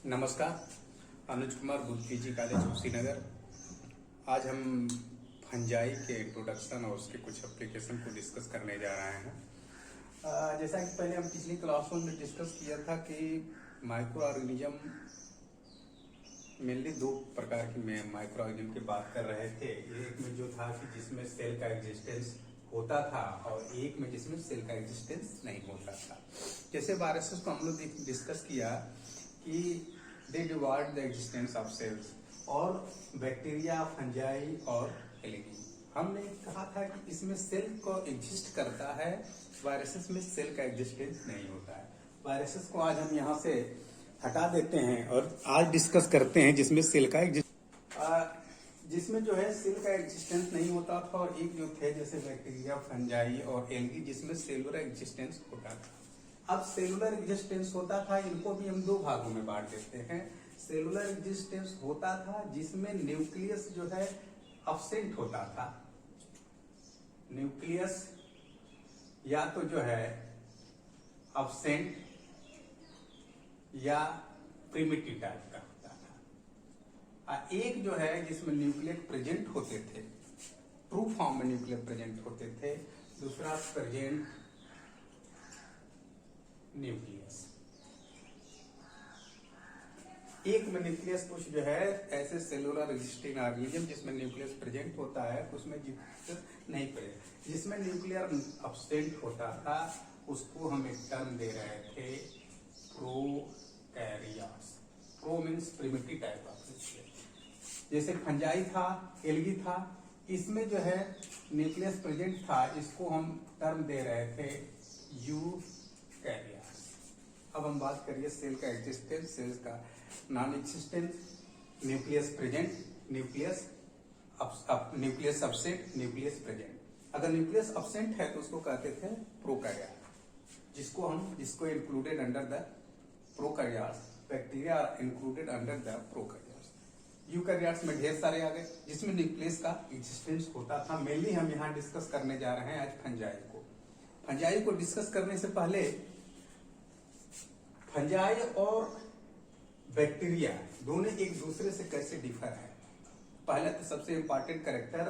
नमस्कार, Anuj Kumar Buddha PG college Kushinagar. आज हम फंजाई के इंट्रोडक्शन और उसके कुछ एप्लीकेशन को डिस्कस करने जा रहे हैं। जैसा कि पहले हम पिछली क्लासों में डिस्कस किया था कि माइक्रो ऑर्गेनिज्म मेनली दो प्रकार की माइक्रो ऑर्गेनिज्म की बात कर रहे थे। एक में जो था कि जिसमें सेल का एग्जिस्टेंस होता था और एक में जिसमें सेल का एग्जिस्टेंस नहीं होता था। जैसे वायरसेस को हम लोग डिस्कस किया कि they divide the existence of cells, और बैक्टीरिया, फंजाई और एल्गी। हमने कहा था कि इसमें सेल को एग्जिस्ट करता है, वायरसेस में सेल का एग्जिस्टेंस नहीं होता है। वायरसेस को आज हम यहाँ से हटा देते हैं और आज डिस्कस करते हैं जिसमें सेल का जिसमें जो है सेल का एग्जिस्टेंस नहीं होता था, और एक जो थे जैसे बैक्टीरिया, फंजाई और एल्गी जिसमें सेलुलर एग्जिस्टेंस होता था। अब सेलुलर एग्जिस्टेंस होता था, इनको भी हम दो भागों में बांट देते हैं। सेलुलर एग्जिस्टेंस होता था जिसमें न्यूक्लियस जो है अब्सेंट होता था। न्यूक्लियस या तो जो है अब्सेंट या प्रिमिटिव टाइप का होता था। एक जो है जिसमें न्यूक्लियस प्रेजेंट होते थे, ट्रू फॉर्म में न्यूक्लियस प्रेजेंट होते थे। दूसरा प्रेजेंट न्यूक्लियस। एक में न्यूक्लियस कुछ जो है ऐसे सेलुलर एग्जिस्टिंग ऑर्गेनिज्म जिसमें न्यूक्लियस प्रेजेंट होता है, उसमें नहीं प्रेजेंट। जिसमें न्यूक्लियर अब्सेंट होता था उसको हम एक टर्म दे रहे थे prokaryotes. Pro means primitive type of nucleus. जैसे फंजाई था, एल्गी था, इसमें जो है न्यूक्लियस प्रेजेंट था, इसको हम टर्म दे रहे थे यूकैरियोट्स। अब हम बात करिए सेल का एग्जिस्टेंस, सेल्स का non existence, nucleus present, nucleus absent, nucleus present. अगर न्यूक्लियस अब्सेंट है तो उसको कहते थे प्रोकैरियोट, जिसको included under the prokaryotes. Bacteria are included under the prokaryotes. Eukaryotes में ढेर सारे आ गए जिसमें न्यूक्लियस का एग्जिस्टेंस होता था। मेनली हम यहाँ डिस्कस करने जा रहे हैं आज फंजाई को। फंजाई को डिस्कस करने से पहले फंजाई और बैक्टीरिया दोनों एक दूसरे से कैसे डिफर है। पहला तो सबसे इंपॉर्टेंट कैरेक्टर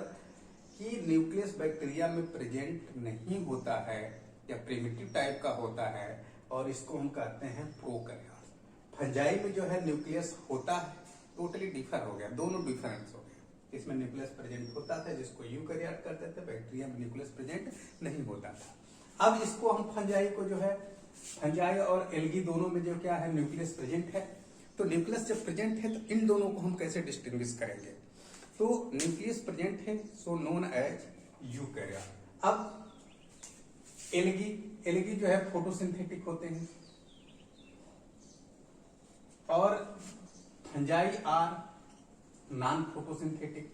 कि न्यूक्लियस बैक्टीरिया में प्रेजेंट नहीं होता है या प्रिमिटिव टाइप का होता है, और इसको हम कहते हैं प्रोकैरियोट। फंजाई में जो है न्यूक्लियस होता है, टोटली डिफर हो गया, दोनों डिफरेंस हो गया। इसमें न्यूक्लियस प्रेजेंट होता था जिसको यूकैरियोट कहते थे, बैक्टीरिया में न्यूक्लियस प्रेजेंट नहीं होता था। अब इसको हम फंजाई को जो है, फंजाई और एल्गी दोनों में जो क्या है न्यूक्लियस प्रेजेंट है। तो न्यूक्लियस जब प्रेजेंट है तो इन दोनों को हम कैसे डिस्टिंग्विश करेंगे। तो न्यूक्लियस प्रेजेंट है सो नोन एज यूकैरियोट। अब एल्गी जो है फोटोसिंथेटिक होते हैं, और fungi are non photosynthetic.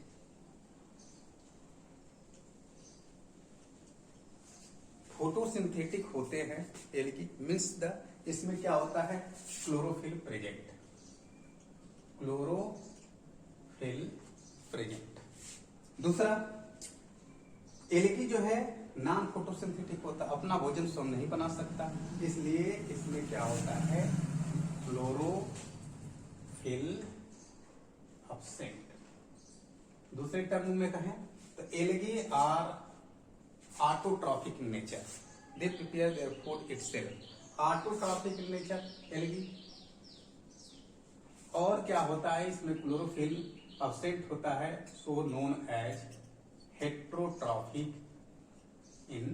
Photosynthetic होते हैं एल्गी, मीन्स इसमें क्या होता है क्लोरोफिल प्रेजेंट, क्लोरोफिल प्रेजेंट। दूसरा एल्गी जो है नॉन फोटोसिंथेटिक होता, अपना भोजन स्वयं नहीं बना सकता, इसलिए इसमें क्या होता है क्लोरोफिल अब्सेंट। दूसरे टर्म में कहें तो algae are autotrophic in nature, they prepare their food itself. Autotrophic in nature algae. और क्या होता है इसमें क्लोरोफिल अब्सेंट होता है, so known as heterotrophic in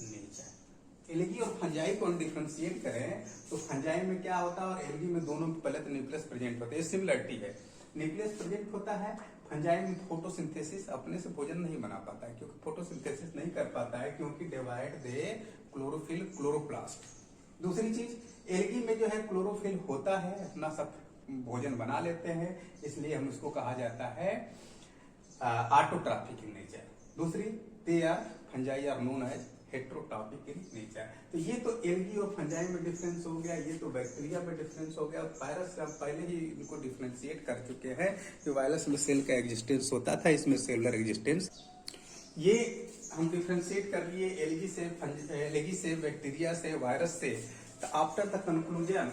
nature. Algae और फंजाई को हम डिफरेंशिएट करें तो फंजाई में क्या होता है और एल्गी में दोनों में पहले तो न्यूक्लियस प्रेजेंट होता है, सिमिलरिटी है। न्यूक्लियस प्रेजेंट होता है, फंजाई में फोटोसिंथेसिस अपने से भोजन नहीं बना पाता है, क्योंकि फोटोसिंथेसिस नहीं कर पाता है, क्योंकि डिवाइड दे क्लोरोफिल क्लोरोप्लास्ट। दूसरी चीज एल्गी में जो है क्लोरोफिल होता है, अपना सब भोजन बना लेते हैं, इसलिए हम उसको कहा जाता है ऑटोट्रॉफिक इन नेचर। दूसरी they are fungi are known as heterotrophic in nature. तो ये तो एल्गी और फंजाई में डिफरेंस हो गया, ये तो बैक्टीरिया में डिफरेंस हो गया। वायरस से हम पहले ही इनको डिफरेंशिएट कर चुके हैं कि वायरस में सेल का एग्जिस्टेंस होता था, इसमें सेलुलर एग्जिस्टेंस। ये हम डिफरेंशिएट कर लिए एल्गी से, बैक्टीरिया से, वायरस से। After the conclusion,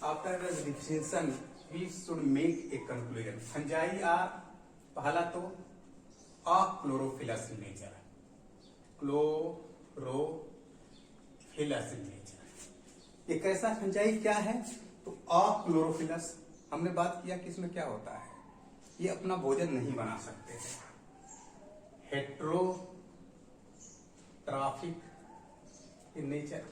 after the differentiation, we should make a conclusion. Fungi are, पहला तो achlorophyllous in nature, chlorophyllous in nature. एक ऐसा फंजाई क्या है, तो अक्लोरोफिलस। हमने बात किया कि इसमें क्या होता है, ये अपना भोजन नहीं बना सकते हैं। हेट्रोट्राफिक इन नेचर,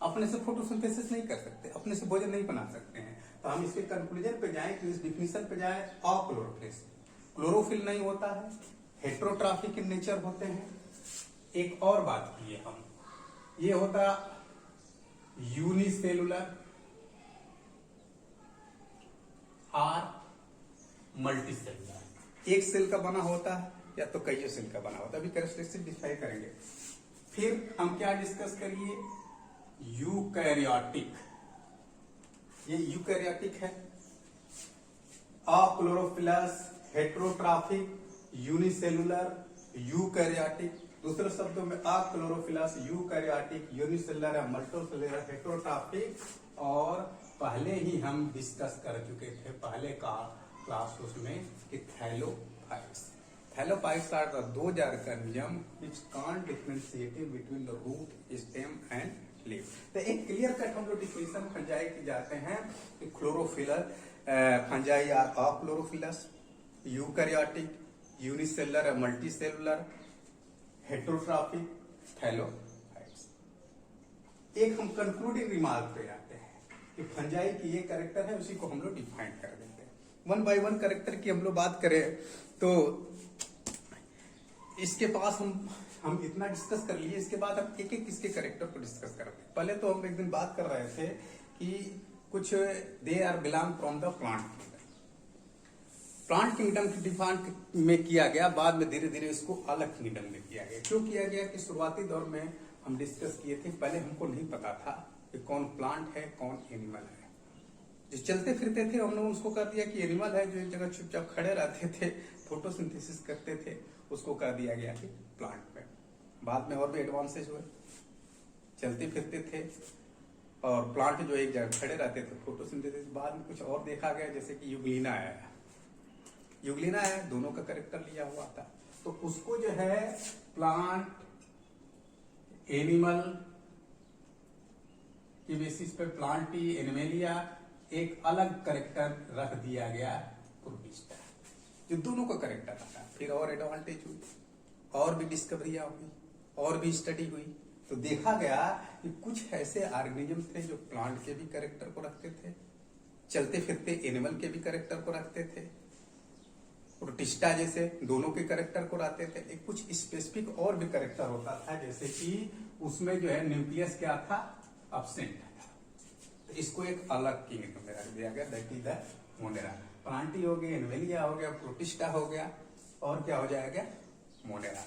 अपने से फोटोसिंथेसिस नहीं कर सकते, अपने से भोजन नहीं बना सकते हैं। तो हम इसके कंक्लूजन पे जाए, तो इस डिफिनेशन पे जाए, अक्लोरोफिलस, क्लोरोफिल नहीं होता है, हेट्रोट्राफिक इन नेचर होते हैं। एक और बात की हम, ये होता यूनिसेलुलर और मल्टीसेलुलर, एक सेल का बना होता है या तो कई सेल का बना होता है। अभी कैरेक्टरिस्टिक डिफाइन करेंगे। फिर हम क्या डिस्कस करिए, यूकैरियोटिक, ये यूकैरियोटिक है, अक्लोरोफिलस, हेट्रोट्राफिक, यूनिसेलुलर, यूकैरियोटिक। दूसरे शब्दों में अक्लोरोफिलस, यूकैरियोटिक, यूनिसेलुलर, मल्टीसेलुलर, हेट्रोट्राफिक। और पहले ही हम डिस्कस कर चुके थे पहले का क्लास उसमें कि thallophytes. Thallophytes are those organisms which can't differentiate between the root, stem and leaf। तो एक क्लियर कट हम लोग डिफिनेशन फंजाई की जाते हैं कि chlorophyllous fungi are achlorophyllous, eukaryotic, unicellular, multicellular, heterotrophic, thallophytes. एक हम कंक्लूडिंग रिमार्क पे आते हैं कि फंजाई की ये कैरेक्टर है, उसी को हम लोग डिफाइन कर देते हैं। वन बाय वन कैरेक्टर की हम लोग बात करें तो इसके पास हम इतना डिस्कस कर लिए। इसके बाद हम एक एक इसके कैरेक्टर को डिस्कस करते हैं। पहले तो हम एक दिन बात कर रहे थे कि कुछ they are belong from the plant kingdom. Plant kingdom की डिफाइन में किया गया, बाद में धीरे धीरे इसको अलग किंगडम में किया गया। क्यों किया गया कि शुरुआती दौर में हम डिस्कस किए थे, पहले हमको नहीं पता था कि कौन प्लांट है कौन एनिमल है। जो चलते फिरते थे हमने उसको कर दिया कि एनिमल है, जो एक जगह चुपचाप खड़े रहते थे, फोटोसिंथेसिस करते थे, उसको कर दिया गया कि प्लांट में। बाद में और भी एडवांसेज हुए, चलते फिरते थे और प्लांट जो एक जगह खड़े रहते थे, फोटोसिंथेसिस। बाद में कुछ और देखा गया, जैसे कि यूग्लिना आया। यूग्लिना है, दोनों का कैरेक्टर लिया हुआ था। तो उसको जो है प्लांट एनिमल की बेसिस पे प्लांटी एनिमेलिया एक अलग कैरेक्टर रख दिया गया, प्रोटिस्टा, जो दोनों का कैरेक्टर रखा। फिर और एडवांटेज हुई, और भी डिस्कवरियां हुई, और भी स्टडी हुई। तो देखा गया कि कुछ ऐसे ऑर्गेनिज्म थे जो प्लांट के भी कैरेक्टर को रखते थे, चलते फिरते एनिमल के भी कैरेक्टर को रखते थे, प्रोटिस्टा जैसे दोनों के कैरेक्टर को रखते थे। एक कुछ स्पेसिफिक और भी कैरेक्टर होता था, जैसे कि उसमें जो है न्यूक्लियस क्या था, एब्सेंट था। तो इसको एक अलग किंगडम में रख दिया गया, that is the Monera. Plantae हो गया, एनिमेलिया हो गया, प्रोटिस्टा हो गया, और क्या हो जाएगा, मोनेरा।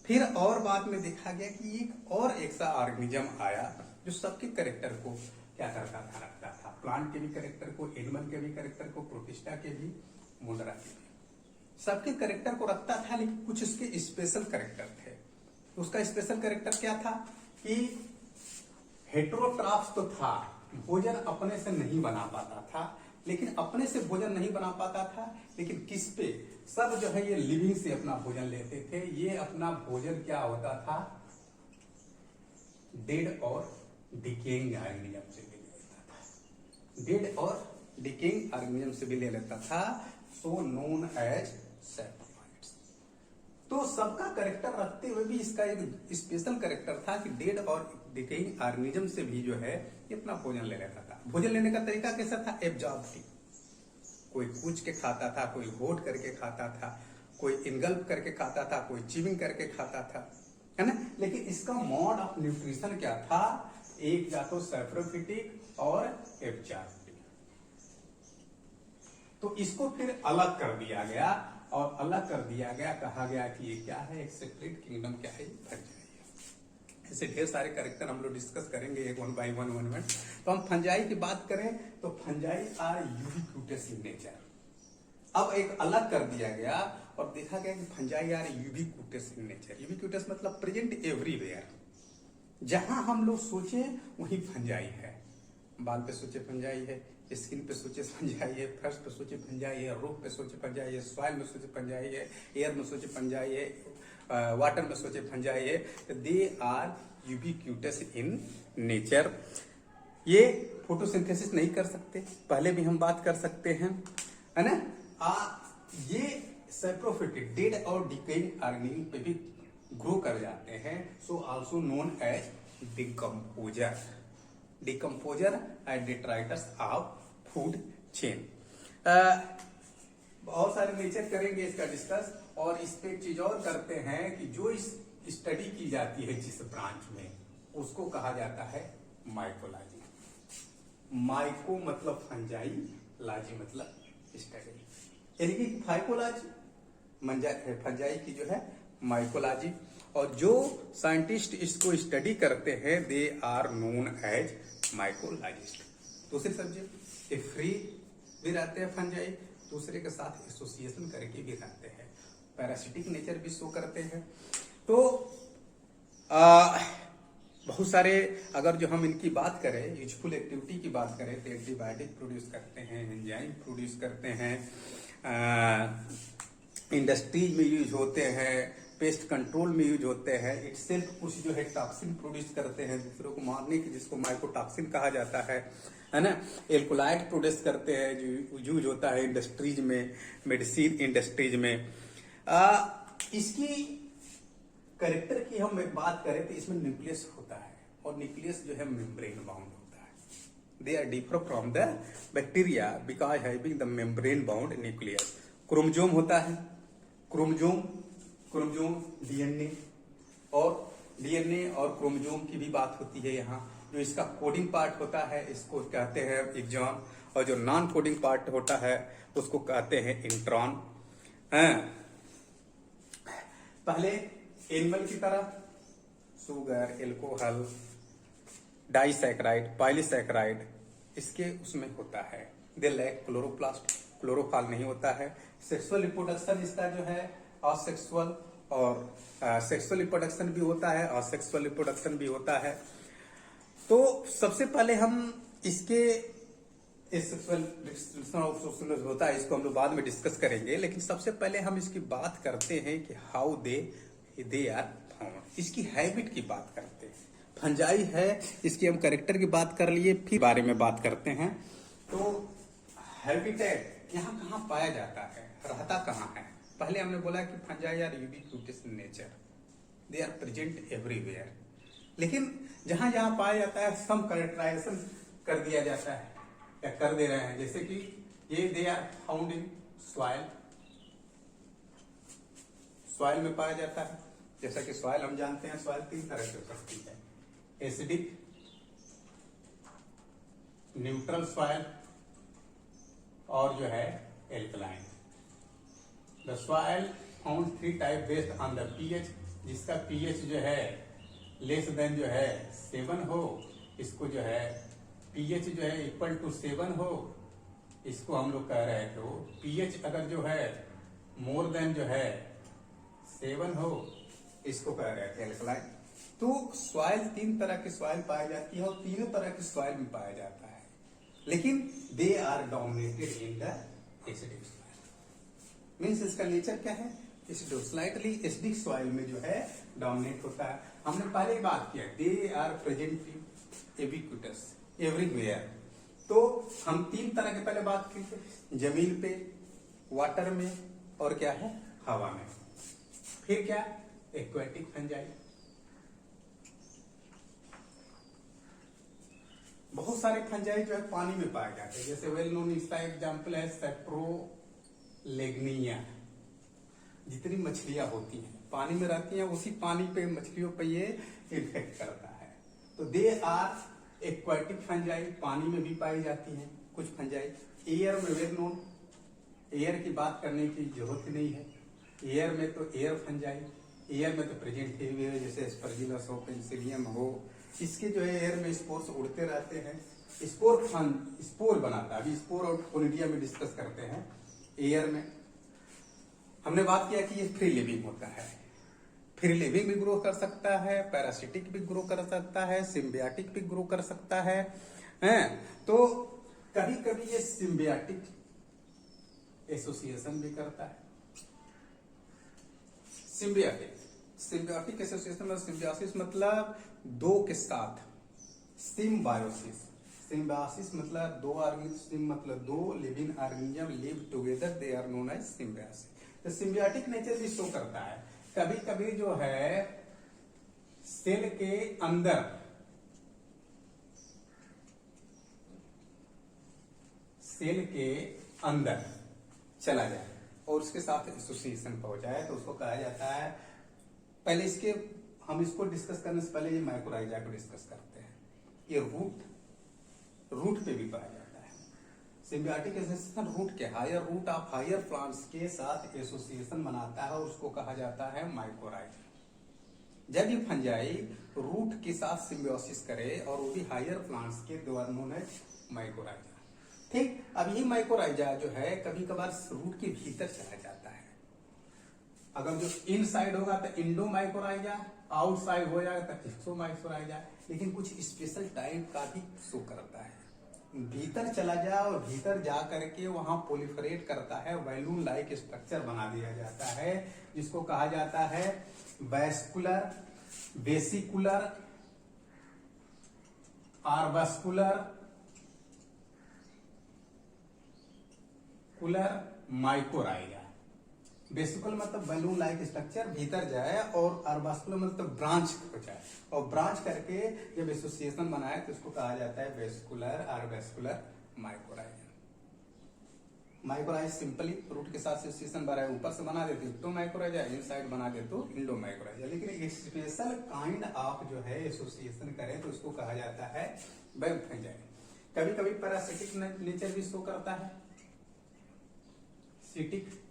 फिर और बाद में देखा गया कि एक और ऐसा ऑर्गेनिज्म आया जो सबके कैरेक्टर को क्या करता था, रखता था। प्लांट के भी कैरेक्टर को, एनिमल के भी कैरेक्टर को, प्रोटिस्टा के भी, मोनेरा के भी, सबके कैरेक्टर को रखता था। लेकिन कुछ उसके स्पेशल कैरेक्टर थे। उसका स्पेशल कैरेक्टर क्या था कि हेट्रोट्राफ तो था, भोजन अपने से नहीं बना पाता था। लेकिन अपने से भोजन नहीं बना पाता था, लेकिन किस पे, सब जो है ये लिविंग से अपना भोजन लेते थे। ये अपना भोजन क्या होता था, डेड और डिकेइंग ऑर्गेनिज्म से भी ले लेता था। डेड और डिकेइंग ऑर्गेनिज्म से भी ले लेता था, सो नोन एज सैप्रोफाइट्स। तो सबका कैरेक्टर रखते हुए भी इसका एक स्पेशल कैरेक्टर था कि डेड और डिकेइंग ऑर्गेनिज्म से भी जो है ये अपना भोजन ले लेता था। भोजन लेने का तरीका कैसा था, एब्जॉर्प्टिव। कोई कूच के खाता था, कोई होट करके खाता था, कोई इनगल्प करके खाता था, कोई चिविंग करके खाता था, है ना। लेकिन इसका मोड ऑफ न्यूट्रिशन क्या था, एक या तो सैप्रोफिटिक और एब्जॉर्प्टिव। तो इसको फिर अलग कर दिया गया, और अलग कर दिया गया, कहा गया कि ये क्या है, एक सेपरेट किंगडम क्या है, फंजाई। ऐसे ढेर सारे कैरेक्टर हम लोग डिस्कस करेंगे एक वन बाय वन। तो हम फंजाई की बात करें तो fungi are ubiquitous in nature. अब एक अलग कर दिया गया और देखा गया कि fungi are ubiquitous in nature. Ubiquitous मतलब प्रेजेंट एवरीवेयर, जहां हम लोग सोचे वहीं फंजाई है। बाल पे सोचे फंजाई है, स्किन पे सोचे फंजाई है, फर्श पे सोचे फंजाई है, रूफ पे सोचे फंजाई है, सॉइल में सोचे फंजाई है, एयर में सोचे फंजाई है, वाटर में सोचे फंजाई है। They are ubiquitous in nature. ये फोटोसिंथेसिस नहीं कर सकते, पहले भी हम बात कर सकते हैं, है ना। ये सैप्रोफिटिक डेड और डिकेइंग ऑर्गेनिज्म पे भी ग्रो कर जाते हैं। So also known as decomposer. Decomposer and detritivores of food chain. बहुत सारे नेचर करेंगे इसका डिस्कस, और इस पे एक चीज और करते हैं कि जो इस स्टडी की जाती है जिस ब्रांच में, उसको कहा जाता है माइकोलॉजी। माइको मतलब फंजाई, लाजी मतलब स्टडी, यानी कि फाइकोलॉजी फंजाई की जो है माइकोलॉजी। और जो साइंटिस्ट इसको स्टडी करते हैं they are known as mycologist. दूसरे सब्जेक्ट ये फ्री भी रहते हैं फंजाई, दूसरे के साथ एसोसिएशन करके भी रहते हैं, पैरासिटिक नेचर भी शो करते हैं। तो बहुत सारे, अगर जो हम इनकी बात करें, यूजफुल एक्टिविटी की बात करें, तो एंटीबायोटिक प्रोड्यूस करते हैं, एंजाइम प्रोड्यूस करते हैं, इंडस्ट्रीज में यूज होते हैं, पेस्ट कंट्रोल में यूज होते हैं, इटसेल्फ कुछ जो है टॉक्सिन प्रोड्यूस करते हैं दूसरों को मारने की, जिसको माइकोटॉक्सिन कहा जाता है ना। एल्कोलाइड प्रोड्यूस करते हैं जो यूज होता है इंडस्ट्रीज में, मेडिसिन इंडस्ट्रीज में। इसकी कैरेक्टर की हम बात करें तो इसमें न्यूक्लियस होता है, और न्यूक्लियस जो है मेम्ब्रेन बाउंड होता है। They are differ from the bacteria because having the membrane bound nucleus. Chromosome होता है, क्रोमोसोम डीएनए, और डीएनए और क्रोमोसोम की भी बात होती है यहाँ। जो इसका कोडिंग पार्ट होता है इसको कहते हैं एक्सॉन, और जो नॉन कोडिंग पार्ट होता है उसको कहते हैं इंट्रॉन। पहले एनिमल की तरह शुगर, एल्कोहल, डाइसैकराइड, पॉलीसैकराइड इसके उसमें होता है। दे लैक क्लोरोप्लास्ट, क्लोरोफॉल नहीं होता है। सेक्सुअल रिप्रोडक्शन इसका जो है असेक्सुअल, और सेक्सुअल रिप्रोडक्शन भी होता है, असेक्सुअल रिप्रोडक्शन भी होता है। तो सबसे पहले हम इसके सेक्सुअल होता है, इसको हम लोग बाद में डिस्कस करेंगे, लेकिन सबसे पहले हम इसकी बात करते हैं कि हाउ दे आर फाउंड। इसकी हैबिट की बात करते हैं। फंजाई है, इसकी हम कैरेक्टर की बात कर लिए, फिर बारे में बात करते हैं। तो हैबिटेट यहाँ कहाँ पाया जाता है, रहता कहाँ है। पहले हमने बोला कि fungi are ubiquitous in nature, they are present everywhere. लेकिन जहां जहां पाया जाता है सम कैरेक्टराइजेशन कर दिया जाता है या कर दे रहे हैं, जैसे कि ये they are found in soil, soil में पाया जाता है। जैसा कि सॉइल हम जानते हैं, सॉइल 3 तरह की हो सकती है, एसिडिक, न्यूट्रल सॉइल, और जो है alkaline. The soil found 3 type based on the pH, जिसका पीएच जो है लेस देन जो है 7 हो, इसको जो है पीएच जो है इक्वल टू 7 हो, इसको हम लोग कह रहे हैं। तो पीएच अगर जो है मोर देन जो है 7 हो, इसको कह रहे थे एल्कलाइन। तो सॉइल 3 तरह की सॉइल पाई जाती है, और तीनों तरह की सॉइल में पाया जाता है, लेकिन they are dominated in the acidic soil. Means इसका नेचर क्या है, स्लाइटली एसिडिक सॉइल में जो है डोमिनेट होता है। हमने पहले ही बात किया, they are present ubiquitous everywhere. तो हम 3 तरह के पहले बात की थी, जमीन पे, वाटर में, और क्या है हवा में। फिर क्या, एक्वेटिक फंजाई। बहुत सारे फंजाई जो है पानी में पाए जाते हैं, जैसे वेल नोन इसका एग्जाम्पल है सेप्रोलेग्निया। जितनी मछलियां होती हैं पानी में रहती हैं, उसी पानी पे मछलियों पे ये इन्फेक्ट करता है। तो दे आर एक्वेटिक फंजाई, पानी में भी पाई जाती हैं कुछ फंजाई। एयर में वेल नोन, एयर की बात करने की जरूरत नहीं है, एयर में तो एयर फंजाई, एयर में तो प्रेजेंट है, जैसे एस्परजिलस हो, पेनिसिलियम हो, इसके जो है एयर में स्पोर्स उड़ते रहते हैं। स्पोर बनाता है, अभी स्पोर और कोनिडिया में डिस्कस करते हैं। एयर में हमने बात किया कि ये फ्री लिविंग होता है, फ्री लिविंग भी ग्रो कर सकता है, पैरासिटिक भी ग्रो कर सकता है, सिम्बियाटिक भी ग्रो कर सकता है, हैं। तो कभी कभी ये सिम्बियाटिक एसोसिएशन भी करता है। सिम्बियोटिक एसोसिएशन मतलब सिम्बियोसिस मतलब दो के साथ, सिम्बायोसिस। सिम्बायोसिस मतलब दो ऑर्गेनिज्म, मतलब दो living organism live together, they are known as symbiosis. तो सिम्बियोटिक नेचर भी शो करता है। कभी कभी जो है सेल के अंदर चला जाए और उसके साथ एसोसिएशन हो जाए तो उसको कहा जाता है। पहले हम इसको डिस्कस करने से पहले ये माइकोराइजा को डिस्कस करते हैं। ये रूट पे भी पाया जाता है। सिम्बियोटिक एसोसिएशन रूट के रूट ऑफ हायर प्लांट्स के साथ एसोसिएशन बनाता है और उसको कहा जाता है माइकोराइजा। जब ये फंजाई रूट के साथ सिम्बियोसिस करे और वो भी हायर प्लांट्स के, they are known as mycorrhiza. ठीक, अब ये माइकोराइजा जो है कभी कभार रूट के भीतर चला जाता है। अगर जो इनसाइड होगा तो इंडोमाइकोराइजा, आउटसाइड हो जाएगा तो एक्सोमाइकोराइजा। लेकिन कुछ स्पेशल टाइप का भी शो करता है। भीतर चला जाए और भीतर जा करके वहां प्रोलिफरेट करता है, बैलून लाइक स्ट्रक्चर बना दिया जाता है, जिसको कहा जाता है वैस्कुलर, वेसिकुलर, आर्बस्कुलर, माइकोराइजा। बेसिकल मतलब बैलून लाइक स्ट्रक्चर भीतर जाए और आर्बस्कुलर मतलब ब्रांच हो जाए, और ब्रांच करके जब एसोसिएशन बनाए तो उसको कहा जाता है vesicular, arbuscular, mycorrhiza. Mycorrhiza simply root के साथ एसोसिएशन बनाए, ऊपर से बना देते तो माइकोराइजा, इनसाइड बना दे तो इंडोमाइकोराइजा। लेकिन एक स्पेशल काइंड ऑफ जो है एसोसिएशन करें तो उसको कहा जाता है वेब फंजाई। कभी कभी पैरासिटिक नेचर भी शो करता है, सिटिक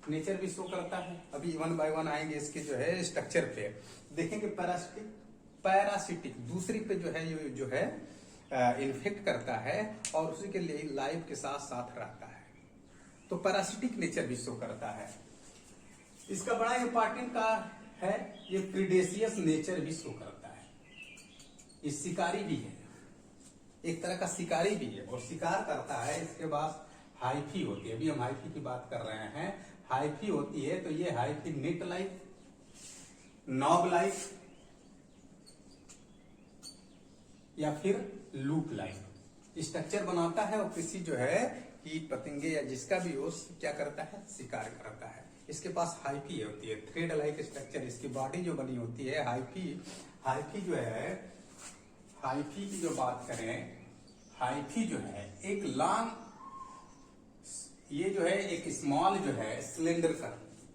नेचर भी शो करता है। अभी वन बाय वन आएंगे इसके जो है स्ट्रक्चर पे, देखेंगे। पैरासिटिक दूसरी पे जो है ये जो है इन्फेक्ट करता है और उसी के लिए लाइफ के साथ साथ रहता है, तो पैरासिटिक नेचर भी शो करता है। इसका बड़ा इंपॉर्टेंट का है, ये प्रीडेशियस नेचर भी शो करता है। ये शिकारी भी है, एक तरह का शिकारी भी है और शिकार करता है। इसके बाद हाइफी होती है, अभी हम हाइफी की बात कर रहे हैं। हाइफी होती है तो ये hyphae net like, knob like या फिर लूप लाइक स्ट्रक्चर बनाता है और किसी जो है कीट पतंगे या जिसका भी हो क्या करता है, शिकार करता है। इसके पास हाइफी होती है, थ्रेड लाइक स्ट्रक्चर। इसकी बॉडी जो बनी होती है हाइफी जो है, हाइफी की जो बात करें, हाइफी जो है एक लॉन्ग, ये जो है एक स्मॉल जो है सिलेंडर का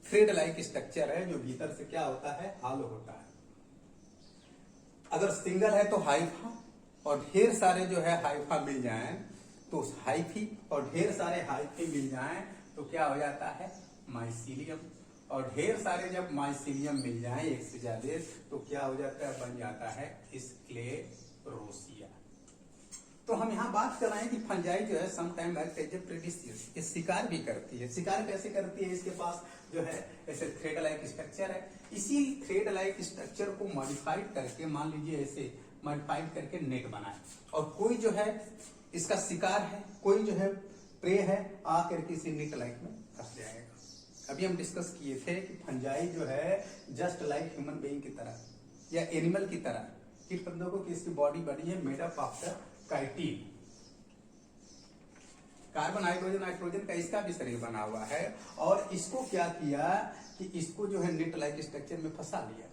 थ्रेड लाइक स्ट्रक्चर है जो भीतर से क्या होता है, हॉलो होता है। अगर सिंगल है तो हाइफा और ढेर सारे जो है हाइफा मिल जाएं तो हाइफी और ढेर सारे हाइफी मिल जाएं तो क्या हो जाता है, माइसीलियम। और ढेर सारे जब माइसीलियम मिल जाएं एक से ज्यादा तो क्या हो जाता है, बन जाता है स्क्लेरोसिया। तो हम यहाँ बात कर रहे हैं कि फंजाई जो है समटाइम प्रीडेशियस, ये शिकार भी करती है। शिकार कैसे करती है, इसके पास जो है ऐसे थ्रेड लाइक स्ट्रक्चर है। इसी थ्रेड लाइक स्ट्रक्चर को मॉडिफाइड करके, मान लीजिए ऐसे मॉडिफाइड करके नेट बनाए, और कोई जो है इसका शिकार है, कोई जो है प्रे है, आकर किसी नेट लाइक में फंस जाएगा। अभी हम डिस्कस किए थे कि फंजाई जो है जस्ट लाइक ह्यूमन बीइंग की तरह या एनिमल की तरह, कीट पतंगों की इसकी बॉडी बनी है made up of the chitin, carbon, hydrogen, nitrogen का इसका भी शरीर बना हुआ है। और इसको क्या किया कि इसको जो है नेट लाइक स्ट्रक्चर में फंसा लिया।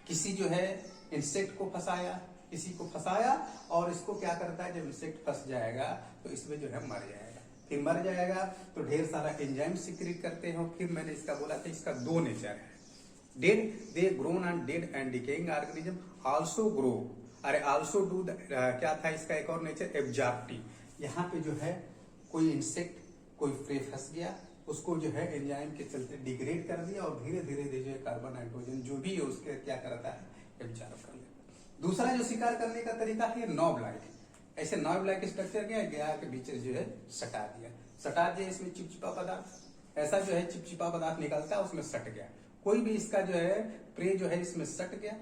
किसी जो है इंसेक्ट को फंसाया, किसी को फंसाया, और इसको क्या करता है, जब इंसेक्ट फंस जाएगा तो इसमें जो है मर जाएगा। फिर मर जाएगा तो ढेर सारा एंजाइम सीक्रेट करते हैं। फिर मैंने इसका बोला था इसका दो नेचर है, dead, they grown and dead and decaying organism also grow, अरे आल्सो डू क्या था इसका एक और नेचर, एब्जॉर्प्टिव। यहाँ पे जो है कोई इंसेक्ट, कोई प्रे फंस गया, उसको जो है एंजाइम के चलते डिग्रेड कर दिया और धीरे धीरे जो है कार्बन, नाइट्रोजन जो भी है उसके क्या करता है, एब्जॉर्ब कर लेता। दूसरा जो शिकार करने का तरीका है नॉब लाइक, ऐसे नॉब लाइक स्ट्रक्चर गया के बीच जो है सटा दिया, इसमें चिपचिपा पदार्थ, ऐसा जो है चिपचिपा पदार्थ निकलता है उसमें सट गया। कोई भी इसका जो है प्रे जो है इसमें सट गया,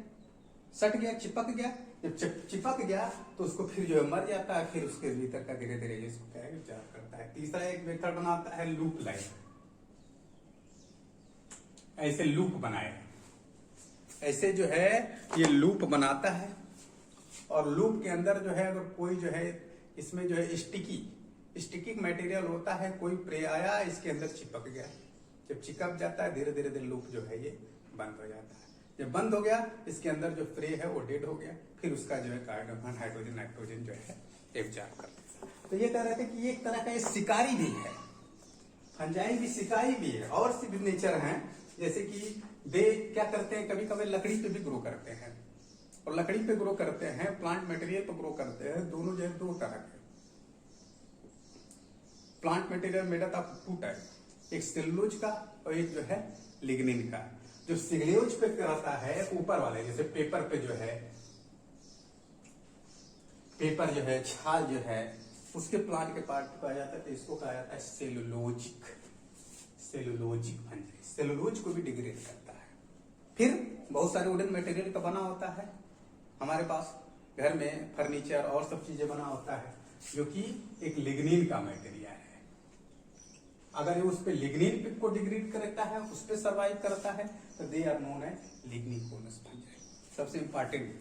चिपक गया, जब चिपक गया तो उसको फिर जो है मर जाता है, फिर उसके भीतर का धीरे धीरे इसको क्या है विचार करता है। तीसरा एक मेथड बनाता है लूप लाइन, ऐसे लूप बनाए, ऐसे जो है ये लूप बनाता है और लूप के अंदर जो है अगर कोई जो है इसमें जो है स्टिकी मटेरियल होता है, कोई प्रे आया इसके अंदर चिपक गया, जब चिपक जाता है धीरे धीरे लूप जो है ये बंद हो जाता है। जब बंद हो गया इसके अंदर जो प्रे है वो डेड हो गया, फिर उसका जो है कार्बन हाइड्रोजन नाइट्रोजन जो है एब्जॉर्ब कर देता है। तो ये कह रहे थे कि एक तरह का ये शिकारी भी है, फंजाई भी शिकारी भी है। और सिग्नेचर हैं जैसे कि वे क्या करते हैं, कभी कभी लकड़ी पे भी ग्रो करते हैं, और लकड़ी पे ग्रो करते हैं, प्लांट मटेरियल पे ग्रो करते हैं। दोनों जो है दो तरह के plant material made up of two type, एक सेलुलोज का और एक जो है लिग्निन का। जो सेलुलोज पे रहता है ऊपर वाले, जैसे पेपर पे जो है पेपर जो है छाल जो है उसके प्लांट के पार्ट को कहा जाता है, तो इसको कहा जाता है सेलुलोजिक फंजाई। सेलुलोज को भी डिग्रेड करता है। फिर बहुत सारे वुडन मटेरियल का बना होता है, हमारे पास घर में फर्नीचर और सब चीजें बना होता है जो कि एक लिग्निन का मटेरियल है। अगर ये उस पे लिग्निन को डिग्रेड करता है, उस पे सर्वाइव करता है, तो they are known as lignicolous fungi. सबसे important,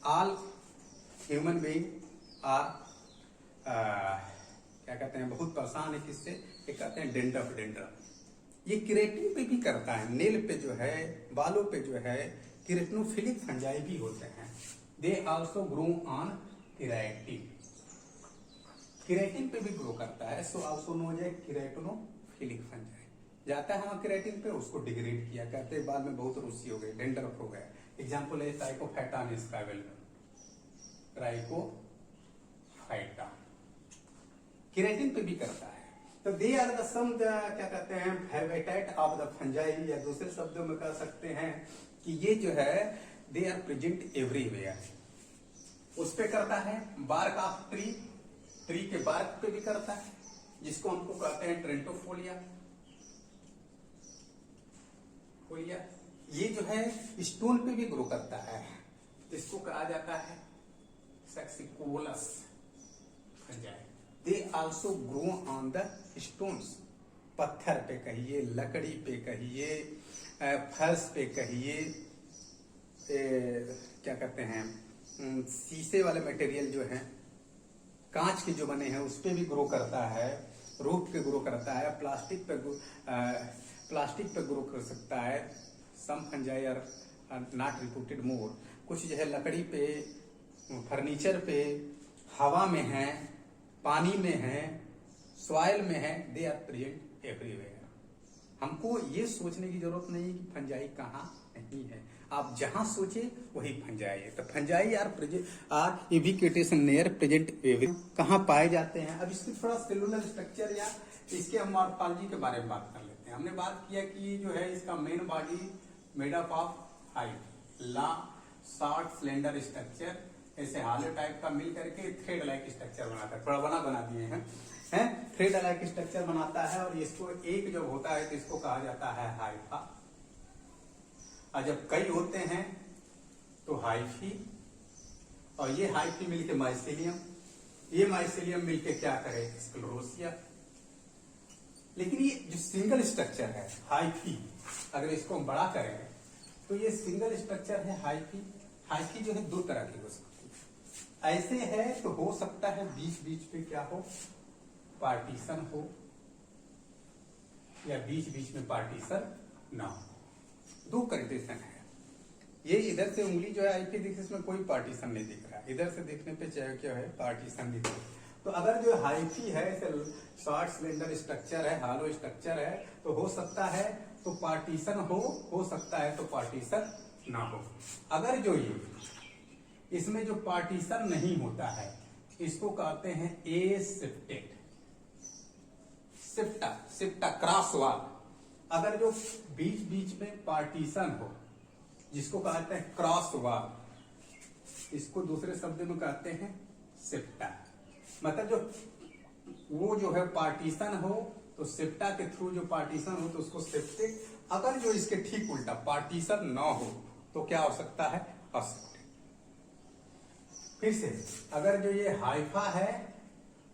all human being are क्या कहते हैं, बहुत परेशान है किससे, ये कहते हैं डेंड्रफ। ये किरेटिन पे भी करता है, नेल पे जो है, बालों पे जो है किरेटिनोफिलिक फंजाई भी होते हैं। They also grow on keratin पे भी ग्रो करता है, so also known as keratinophilic fungi. जाता है वहां किरेटिन पे, उसको डिग्रेड किया, कहते हैं बाल में बहुत रुसी हो गई, डेंड्रफ हो गया। एग्जाम्पल है ट्राइकोफैटान किरेटिन पे भी करता है। तो दे आर द सम क्या कहते हैं हैबिटेट ऑफ द फंजाई, या दूसरे शब्दों में कह सकते हैं कि ये जो है दे आर प्रेजेंट एवरीवेयर। उस पे करता है, बार्क ऑफ ट्री के बार्क पे भी करता है, जिसको हमको कहते हैं ट्रेंटोफोलिया। ये जो है स्टोन पे भी ग्रो करता है, इसको कहा जाता है saxicolous fungi. They also grow on the stones, पत्थर पे कहिए, लकड़ी पे कहिए, फर्श पे कहिए, क्या कहते हैं शीशे वाले मटेरियल जो है, कांच के जो बने हैं उस पे भी ग्रो करता है, रूफ पे ग्रो करता है, प्लास्टिक पे ग्रो कर सकता है। सम फंजाई आर नॉट रिपोर्टेड मोर, कुछ जो है लकड़ी पे, फर्नीचर पे, हवा में है, पानी में है, सॉइल में है, दे आर प्रेजेंट एवरीवेयर। हमको ये सोचने की जरूरत नहीं कि फंजाई कहाँ नहीं है, आप जहां सोचे वही फंजाई है। तो fungi are ubiquitous near present everywhere. कहाँ पाए जाते हैं, अब इसकी थोड़ा सेलुलर स्ट्रक्चर या इसके हम मॉर्फोलॉजी के बारे में बात कर लेते हैं। हमने बात किया कि जो है इसका main body made up of height short slender structure, ऐसे हालो टाइप का मिल करके थ्रेड लाइक स्ट्रक्चर बनाता है, थोड़ा बना दिए हैं थ्रेड लाइक स्ट्रक्चर बनाता है। और इसको एक जब होता है तो इसको कहा जाता है हाइफा, और जब कई होते हैं तो हाइफी, और ये हाइफी मिलके माइसेलियम, ये माइसेलियम मिलके क्या करे स्क्लेरोसिया। लेकिन ये जो सिंगल स्ट्रक्चर है हाइफी, अगर इसको हम बड़ा करें तो ये सिंगल स्ट्रक्चर है हाइफी जो है दो तरह की हो सकती है। ऐसे है तो हो सकता है बीच बीच पे क्या हो, पार्टीशन हो, या बीच बीच में पार्टीशन ना हो, दो कंडीशन है। ये इधर से उंगली जो है आईपी दिख, इसमें कोई पार्टीशन नहीं दिख रहा, इधर से देखने पे चाहे क्या है पार्टीशन दिख रहा है। तो अगर जो हाइफी है शॉर्ट सिलेंडर स्ट्रक्चर है, हालो स्ट्रक्चर है, तो हो सकता है तो पार्टीशन हो सकता है तो पार्टीशन ना हो। अगर जो ये इसमें जो पार्टीशन नहीं होता है इसको कहते हैं एसिप्टेड, सिप्टा क्रॉस वॉल। अगर जो बीच बीच में पार्टीशन हो जिसको कहते हैं क्रॉस वॉल, इसको दूसरे शब्द में कहते हैं सिप्टा। मतलब जो वो जो है पार्टीशन हो तो सिप्टा के थ्रू जो पार्टीशन हो तो उसको सेप्टेड। अगर जो इसके ठीक उल्टा पार्टीशन ना हो तो क्या हो सकता है असेप्टेड। फिर से अगर जो ये हाइफा है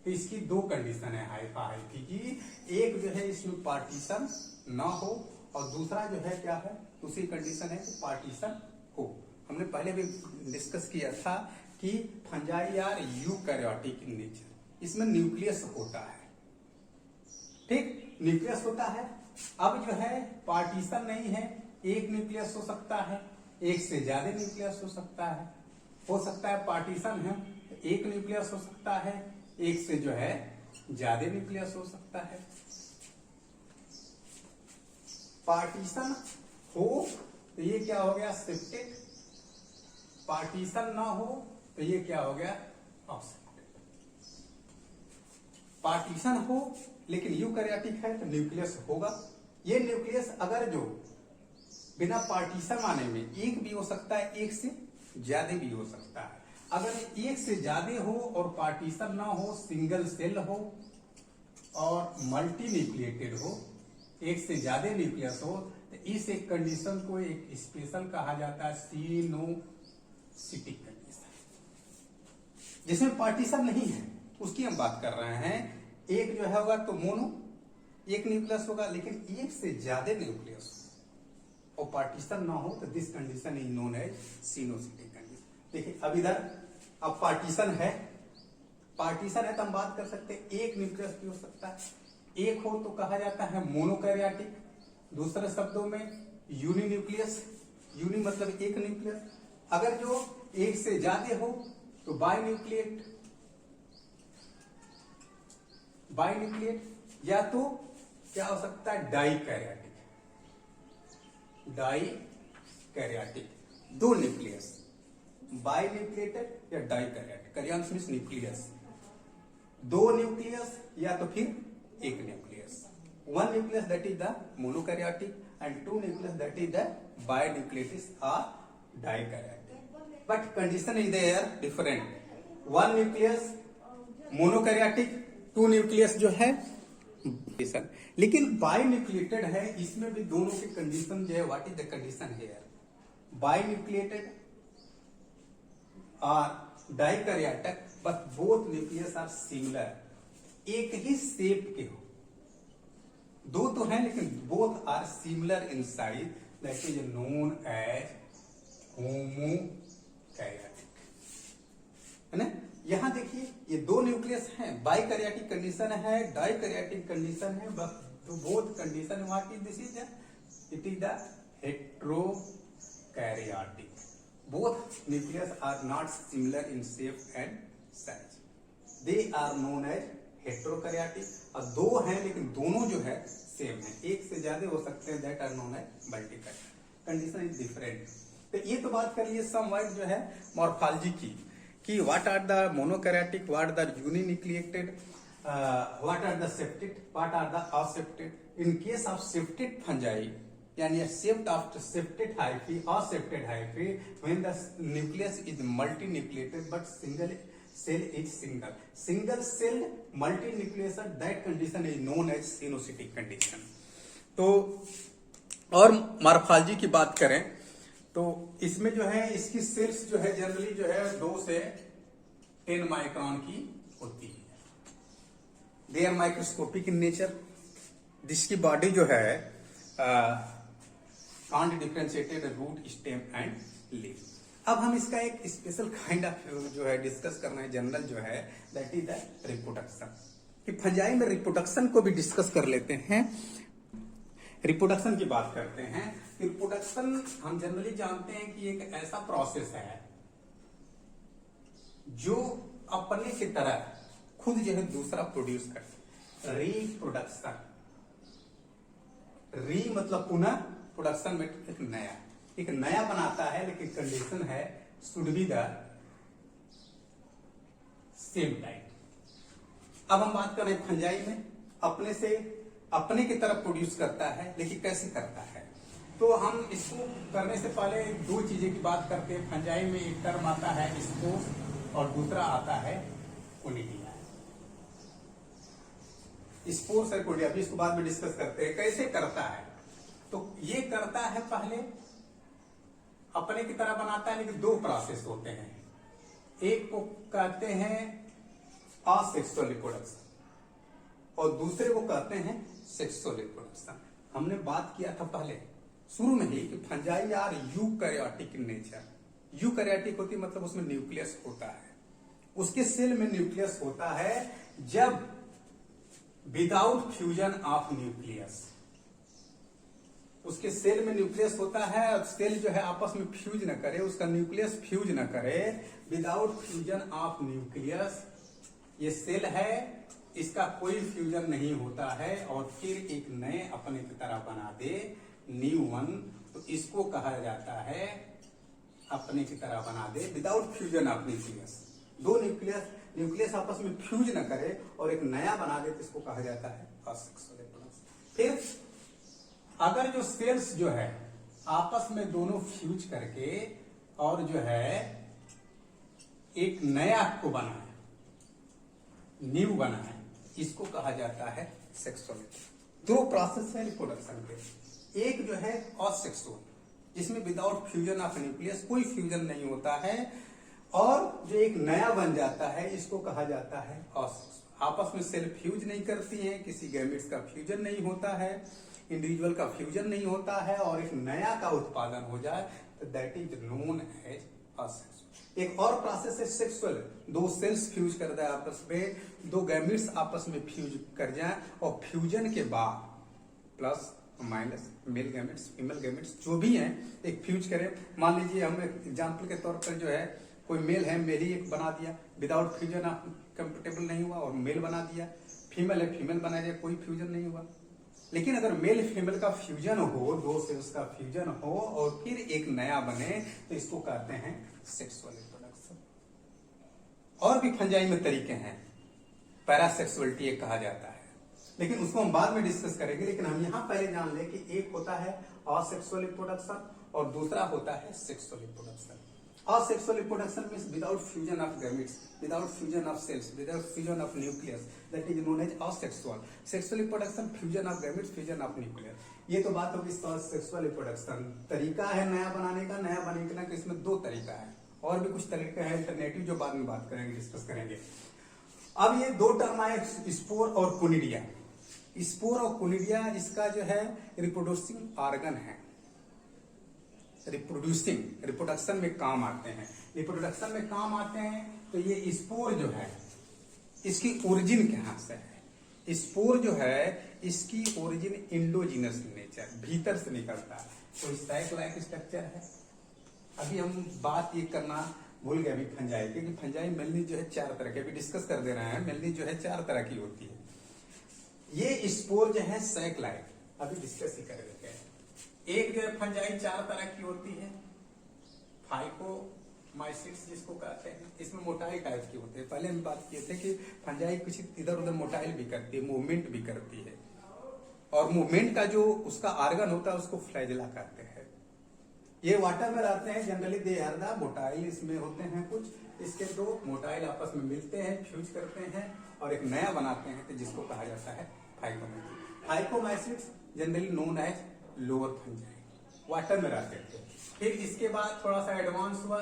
तो इसकी दो कंडीशन है हाइफा हाइफी की। एक जो है इसमें पार्टीशन ना हो और दूसरा जो है क्या है, दूसरी कंडीशन है कि पार्टीशन हो। हमने पहले भी डिस्कस किया था कि fungi are eukaryotic in nature, इसमें न्यूक्लियस होता है, ठीक, न्यूक्लियस होता है। अब जो है पार्टीशन नहीं है, एक न्यूक्लियस हो सकता है, एक से ज्यादा न्यूक्लियस हो सकता है पार्टीशन है एक न्यूक्लियस हो सकता है, एक से जो है ज्यादा न्यूक्लियस हो सकता है। पार्टीशन हो तो ये क्या हो गया, शिफ्टेड, पार्टीशन ना हो तो ये क्या हो गया, ऑफसेप्टेड। पार्टीशन हो लेकिन यूकैरियोटिक है तो न्यूक्लियस होगा। ये न्यूक्लियस अगर जो बिना पार्टीशन आने में एक भी हो सकता है, एक से ज्यादा भी हो सकता है। अगर एक से ज्यादा हो और पार्टीशन ना हो, सिंगल सेल हो और मल्टी न्यूक्लिएटेड हो, एक से ज्यादा न्यूक्लियस हो, तो इस एक कंडीशन को एक स्पेशल कहा जाता है सिनोसिटिक कंडीशन। जिसमें पार्टीशन नहीं है उसकी हम बात कर रहे हैं। एक जो है होगा तो मोनो, एक न्यूक्लियस होगा, लेकिन एक से ज्यादा न्यूक्लियस हो और पार्टीशन ना हो तो this condition is known as coenocytic condition. देखिए अब इधर अब पार्टीशन है तो हम बात कर सकते हैं एक न्यूक्लियस भी हो सकता है, एक हो तो कहा जाता है मोनोकैरियोटिक, दूसरे शब्दों में यूनिन्यूक्लियस, यूनि मतलब एक न्यूक्लियस। अगर जो एक से ज्यादा हो तो बाइन्यूक्लिएट, या तो क्या हो सकता है डाइकैरियोटिक, दो न्यूक्लियस, बाइन्यूक्लिएटेड या डाइकैरियोटिक। कैरियन्स मींस न्यूक्लियस, दो न्यूक्लियस या तो फिर एक nucleus. One nucleus that is the monokaryotic and two nucleus that is the binucleates or dikaryotic. But condition is there different, one nucleus monokaryotic, two nucleus जो है, लेकिन बाइन्यूक्लिएटेड है, इसमें भी दोनों की कंडीशन जो है, what is the condition here, binucleated और dikaryotic but both nucleus are similar, एक ही शेप के हो, दो तो हैं लेकिन both are similar in size, that is known as homokaryotic, है ना। यहां देखिए ये दो न्यूक्लियस हैं, बाइकैरियोटिक कंडीशन है, डाइकैरियोटिक कंडीशन है, बट तो both condition what is this is it is the heterokaryotic, both nucleus are not similar in shape and size, they are known as heterokaryotic. और दो हैं लेकिन दोनों जो है सेम है, एक से ज्यादा हो सकते हैं, that are known as multikaryotic, condition is different. तो ये तो बात कर लिए सम वर्ड जो है मॉर्फोलॉजी की, कि what are the monokaryotic, what the uninucleated, what are the septate, what are the aseptate. In case of septate fungi यानी shift after septate hyphae or septate hyphae when the nucleus is multinucleated but single cell is single cell multinucleation, that condition is known as coenocytic condition. तो और morphology की बात करें तो इसमें जो है इसकी सेल्स जो है जनरली जो है 2 से 10 माइक्रोन की होती है, they are microscopic in nature, जिसकी बॉडी जो है can't differentiated root, stem and leaf. अब हम इसका एक स्पेशल काइंड ऑफ जो है डिस्कस करना है, जनरल जो है, दैट इज द रिप्रोडक्शन। कि फंजाई में रिप्रोडक्शन को भी डिस्कस कर लेते हैं, रिप्रोडक्शन की बात करते हैं। रिप्रोडक्शन हम जनरली जानते हैं कि एक ऐसा प्रोसेस है जो अपने की तरह खुद जो है दूसरा प्रोड्यूस करता है, रिप्रोडक्शन। री मतलब पुनः, प्रोडक्शन में एक नया बनाता है, लेकिन कंडीशन है should be the same type. अब हम बात कर रहे हैं फंजाई में, अपने से अपने की तरफ प्रोड्यूस करता है, लेकिन कैसे करता है। तो हम इसको करने से पहले 2 चीजें की बात करते हैं। फंजाई में एक टर्म आता है स्पोर्स और दूसरा आता है कोनिडिया। स्पोर्स है कोनिडिया, अभी इसको बाद में डिस्कस करते हैं कैसे करता है। तो ये करता है पहले अपने की तरह बनाता है, लेकिन 2 प्रोसेस होते हैं। एक को कहते हैं असेक्सुअल रिप्रोडक्शन और दूसरे को कहते हैं सेक्सुअल रिप्रोडक्शन। हमने बात किया था पहले शुरू में ही कि fungi are eukaryotic in nature. Eukaryotic होती मतलब उसमें न्यूक्लियस होता है, उसके सेल में न्यूक्लियस होता है जब विदाउट फ्यूजन ऑफ न्यूक्लियस, उसके सेल में न्यूक्लियस होता है और सेल जो है आपस में फ्यूज न करे, उसका न्यूक्लियस फ्यूज न करे, विदाउट फ्यूजन ऑफ न्यूक्लियस ये सेल है, इसका कोई फ्यूजन नहीं होता है और फिर एक नए अपने की तरह बना दे न्यू वन, तो इसको कहा जाता है अपने की तरह बना दे विदाउट फ्यूजन ऑफ न्यूक्लियस। दो न्यूक्लियस आपस में फ्यूज न करे और एक नया बना दे तो इसको कहा जाता है असेक्सुअल रिप्रोडक्शन। फिर अगर जो सेल्स जो है आपस में दोनों फ्यूज करके और जो है एक नया को बना है, न्यू बना है, इसको कहा जाता है सेक्सुअल। दो प्रोसेस है रिप्रोडक्शन के, एक जो है असेक्सुअल जिसमें विदाउट फ्यूजन ऑफ न्यूक्लियस कोई फ्यूजन नहीं होता है और जो एक नया बन जाता है इसको कहा जाता है असेक्सुअल। आपस में सेल फ्यूज नहीं करती हैं, किसी गैमेट्स का फ्यूजन नहीं होता है, इंडिविजुअल का फ्यूजन नहीं होता है और एक नया का उत्पादन हो जाए तो that is known as asexual. एक और प्रोसेस है सेक्सुअल, दो सेल्स फ्यूज कर जाए आपस में, दो गैमेट्स आपस में फ्यूज कर जाए और फ्यूजन के बाद plus minus male gametes female gametes जो भी हैं एक फ्यूज करें। मान लीजिए हम एग्जाम्पल के तौर पर जो है कोई मेल है, मेल ही एक बना दिया, विदाउट फ्यूजन कंफर्टेबल नहीं हुआ और मेल बना दिया, फीमेल है फीमेल बना दिया, कोई फ्यूजन नहीं हुआ। लेकिन अगर मेल फीमेल का फ्यूजन हो, दो सेल्स का फ्यूजन हो और फिर एक नया बने तो इसको कहते हैं सेक्सुअल रिप्रोडक्शन। और भी फंजाई में तरीके हैं, पैरासेक्सुअलिटी एक कहा जाता है, लेकिन उसको हम बाद में डिस्कस करेंगे। लेकिन हम यहां पहले जान ले कि एक होता है असेक्सुअल रिप्रोडक्शन और दूसरा होता है sexual reproduction. Asexual reproduction means without fusion of gametes, without fusion of cells, without fusion of nucleus, that is known as asexual. Sexual reproduction, fusion of gametes, fusion of nucleus. ये तो बात होगी sexual reproduction. तरीका है नया बनाने का, नया बनाने का इसमें दो तरीका है और भी कुछ तरीके हैं अल्टरनेटिव जो बाद में बात करेंगे, डिस्कस करेंगे। अब ये दो टर्म आए, स्पोर और कोनिडिया। स्पोर और कोनिडिया इसका जो है रिप्रोड्यूसिंग ऑर्गन है, रिप्रोडक्शन में काम आते हैं। रिप्रोडक्शन में काम आते हैं तो ये स्पोर जो है इसकी ओरिजिन कहां से है? स्पोर जो है इसकी ओरिजिन इंडोजिनस नेचर, भीतर से निकलता है, तो साइक लाइक स्ट्रक्चर है। अभी हम बात ये करना भूल गए अभी फंजाई की, फंजाई मेनली जो है चार तरह के, अभी डिस्कस कर दे रहे हैं, मेनली जो है चार तरह की होती है। ये स्पोर जो है साइक लाइक, अभी डिस्कस ही कर देते हैं। एक जो है फंजाई चार तरह की होती है, फाइकोमाइसिट्स जिसको कहते हैं, इसमें मोटाई टाइप की होती है। पहले हम बात किए थे कि फंजाई कुछ इधर उधर मोटाइल भी करती है, मूवमेंट भी करती है और मूवमेंट का जो उसका ऑर्गन होता है उसको फ्लैजेला कहते हैं। ये वाटर में रहते हैं, generally they are the motile इसमें होते हैं कुछ, इसके दो मोटाइल आपस में मिलते हैं, फ्यूज करते हैं और एक नया बनाते हैं, तो जिसको कहा जाता है phycomycetes. Phycomycetes generally known as lower fungi, water में रहते थे। फिर इसके बाद थोड़ा सा एडवांस हुआ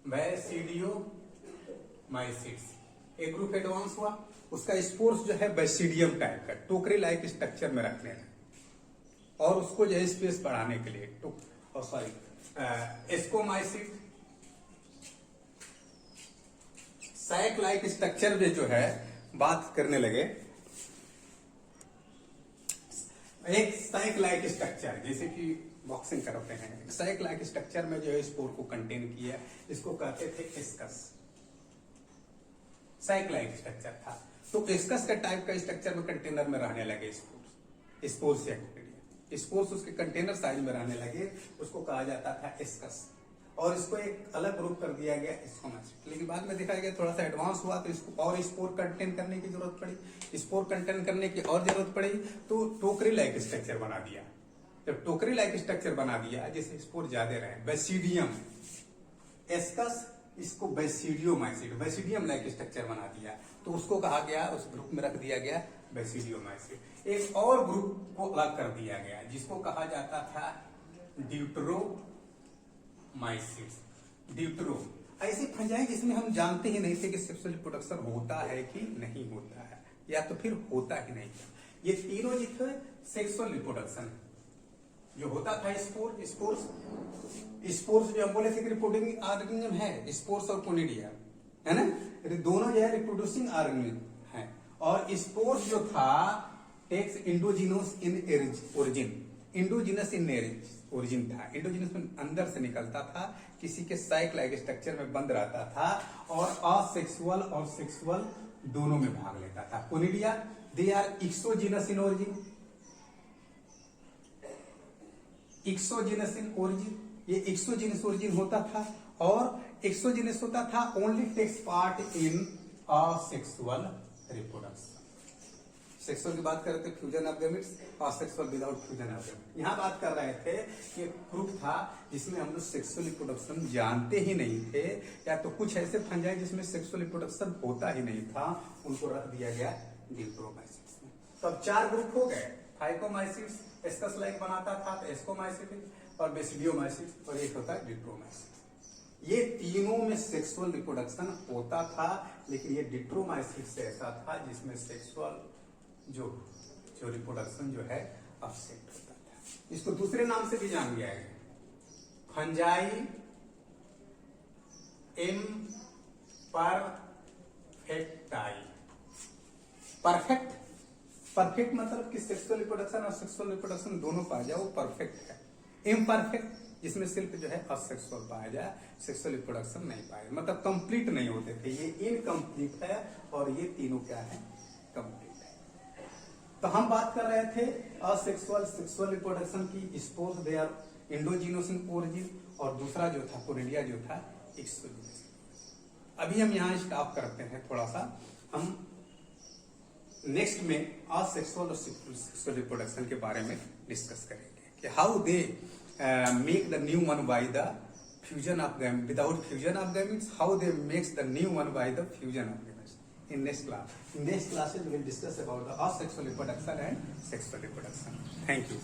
बैसिडियोमाइसिट्स, एक ग्रुप एडवांस हुआ, उसका स्पोर्स जो है बैसिडियम टाइप का टोकरी लाइक स्ट्रक्चर में रखने हैं और उसको जो है स्पेस बढ़ाने के लिए एस्कोमाइसिट सैक लाइक स्ट्रक्चर में जो है बात करने लगे। एक सैक लाइक स्ट्रक्चर जैसे कि बॉक्सिंग करते हैं, सैक लाइक स्ट्रक्चर में जो है स्पोर को कंटेन किया, इसको कहते थे एस्कस। सैक लाइक स्ट्रक्चर था तो एस्कस का टाइप का स्ट्रक्चर में कंटेनर में रहने लगे स्पोर्स या स्पोर्स उसके कंटेनर साइज में रहने लगे, उसको कहा जाता था एस्कस और इसको एक अलग ग्रुप कर दिया गया एस्कोमाइसिट। लेकिन बाद में देखा गया थोड़ा सा एडवांस हुआ तो इसको और स्पोर कंटेन करने की जरूरत पड़ी, स्पोर कंटेन करने की और जरूरत पड़ी तो टोकरी लाइक स्ट्रक्चर बना दिया। जब टोकरी लाइक स्ट्रक्चर बना दिया जिससे स्पोर ज्यादा रहे, बैसिडियम एस्कस, इसको बैसिडियोमाइसिट बैसिडियम लाइक स्ट्रक्चर बना दिया तो उसको कहा गया, उस ग्रुप में रख दिया गया बैसिडियोमाइसिट। एक और ग्रुप को अलग कर दिया गया जिसको कहा जाता था ड्यूटरोमाइसिट्स। ड्यूटरो ऐसी फंजाई जिसमें हम जानते ही नहीं थे कि सेक्सुअल रिप्रोडक्शन होता है कि नहीं होता है, या तो फिर होता ही नहीं था। ये तीनों जो थे सेक्सुअल रिप्रोडक्शन जो होता था, स्पोर्स जो हम बोले थे कि रिप्रोड्यूसिंग ऑर्गेनिज्म है, स्पोर्स और कोनिडिया है ना, दोनों जो है रिप्रोड्यूसिंग ऑर्गेनिज्म है। और स्पोर्स जो था takes endogenous in origin, endogenous in origin था, इंडोजिनस में अंदर से निकलता था, किसी के साइक लाइक स्ट्रक्चर में बंद रहता था और असेक्सुअल और सेक्सुअल दोनों में भाग लेता था। Conidia they are exogenous in origin, exogenous in origin, ये एक्सोजिनस ओरिजिन होता था और एक्सोजिनस होता था only takes part in asexual reproduction. Sexual की बात करते fusion of gametes, asexual without fusion of gametes. यहाँ बात कर रहे थे कि ग्रुप था जिसमें हम लोग सेक्सुअल रिप्रोडक्शन जानते ही नहीं थे, या तो कुछ ऐसे फंजाई जिसमें सेक्सुअल रिप्रोडक्शन होता ही नहीं था, उनको रख दिया गया डिप्लोमाइसिट्स में। तो अब 4 ग्रुप हो गए, फाइकोमाइसिट्स एस्कस लाइक बनाता था तो एस्कोमाइसिट्स और बेसिडियोमाइसिट्स, और एक होता है डिप्लोमाइसिट्स। ये तीनों में सेक्सुअल रिप्रोडक्शन होता था, लेकिन ये डिप्लोमाइसिट्स ऐसा था जिसमें सेक्सुअल जो रिप्रोडक्शन जो है अपसेट होता था। इसको दूसरे नाम से भी जान गया है, फंजाई इम्परफेक्टाई। परफेक्ट मतलब कि सेक्सुअल रिप्रोडक्शन और सेक्सुअल रिप्रोडक्शन दोनों पाया जाए वो परफेक्ट है। इम्परफेक्ट जिसमें सिर्फ जो है असेक्सुअल पाया जाए, सेक्सुअल रिप्रोडक्शन नहीं पाया, मतलब कंप्लीट नहीं होते थे, ये इनकम्प्लीट है और ये तीनों क्या है, कंप्लीट है। तो हम बात कर रहे थे असेक्सुअल सेक्सुअल रिप्रोडक्शन की, spores they are endogenous in origin, और दूसरा जो था कोनिडिया जो था एक्सोजिनस। अभी हम यहाँ स्टॉप करते हैं, थोड़ा सा हम नेक्स्ट में असेक्सुअल और सेक्सुअल रिप्रोडक्शन के बारे में डिस्कस करेंगे कि how they make the new one by the fusion of gametes, without fusion of gametes, how they makes the new one by the fusion of gametes in next class. In next classes we will discuss about the asexual reproduction and sexual reproduction. Thank you.